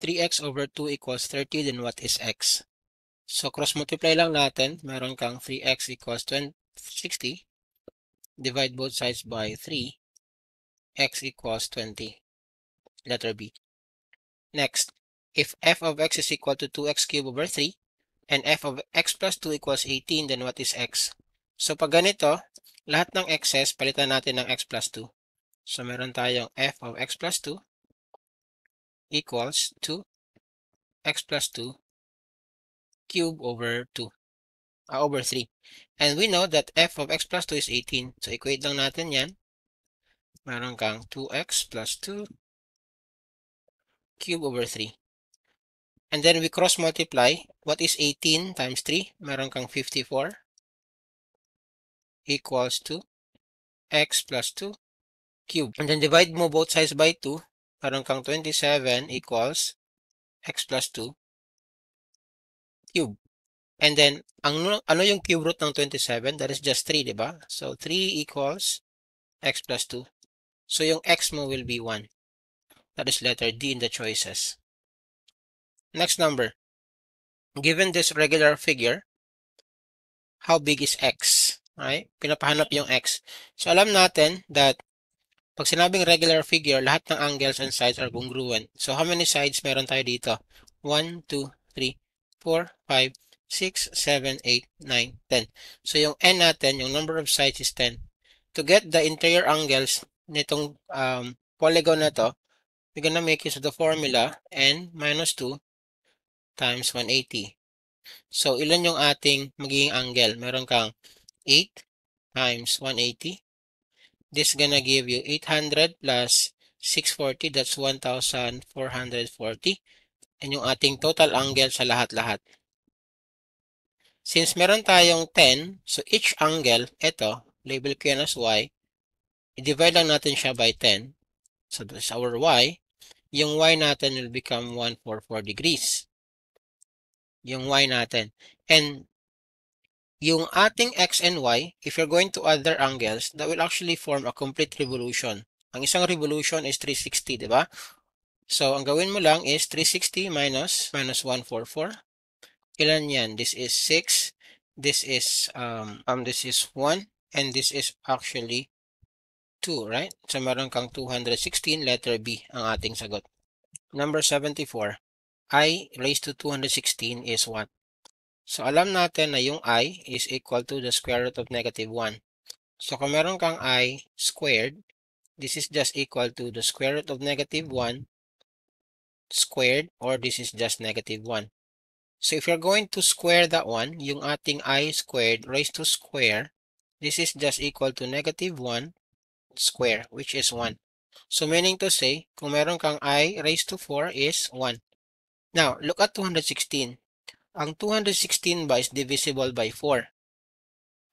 3x over 2 equals 30, then what is x? So, cross-multiply lang natin. Meron kang 3x equals 60. Divide both sides by 3. X equals 20. Letter B. Next, if f of x is equal to 2x cubed over 3, and f of x plus 2 equals 18, then what is x? So, pag ganito, lahat ng x's, palitan natin ng x plus 2. So, meron tayong f of x plus 2 equals to x plus 2 cubed over 2, over 3. And we know that f of x plus 2 is 18. So, equate lang natin yan. Meron kang 2x plus 2 cubed over 3. And then we cross multiply. What is 18 times 3? Meron kang 54 equals to x plus 2 cubed. And then divide mo both sides by 2. Meron kang 27 equals x plus 2 cubed. And then, ano yung cube root ng 27? That is just 3, diba? So, 3 equals x plus 2. So, yung x mo will be 1. That is letter D in the choices. Next number. Given this regular figure, how big is x? Right? Pinapahanap yung x. So, alam natin that pag sinabing regular figure, lahat ng angles and sides are congruent. So, how many sides meron tayo dito? 1, 2, 3, 4, 5, 6, 7, 8, 9, 10. So, yung n natin, yung number of sides is 10. To get the interior angles nitong polygon na to, we're gonna make use of the formula n minus 2 times 180. So, ilan yung ating magiging angle? Meron kang 8 times 180. This is gonna give you 800 plus 640. That's 1,440. And yung ating total angle sa lahat-lahat. Since meron tayong 10, so each angle, ito, label ko yan as y. I-divide lang natin siya by 10. So that's our y. Yung y natin will become 144 degrees. Yung y natin. And yung ating x and y, if you're going to add their angles, that will actually form a complete revolution. Ang isang revolution is 360, di ba? So, ang gawin mo lang is 360 minus 144. Ilan yan? This is 6. This is 1. And this is actually 2, right? So, meron kang 216. Letter B ang ating sagot. Number 74. I raised to 216 is what? So, alam natin na yung I is equal to the square root of negative 1. So, kung meron kang I squared, this is just equal to the square root of negative 1 squared, or this is just negative 1. So, if you're going to square that one, yung ating I squared raised to square, this is just equal to negative 1 square, which is 1. So, meaning to say, kung meron kang I raised to 4 is 1. Now, look at 216. Ang 216 ba is divisible by 4?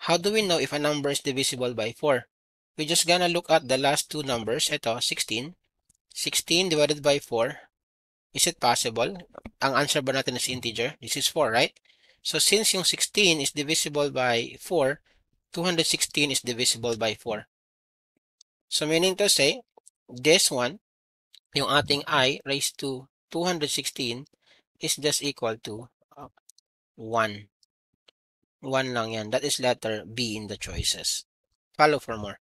How do we know if a number is divisible by 4? We're just gonna look at the last two numbers. Ito, 16. 16 divided by 4. Is it possible? Ang answer ba natin is integer? This is 4, right? So, since yung 16 is divisible by 4, 216 is divisible by 4. So, meaning to say, this one, yung ating I raised to 216 is just equal to 1. 1 lang yan. That is letter B in the choices. Follow for more.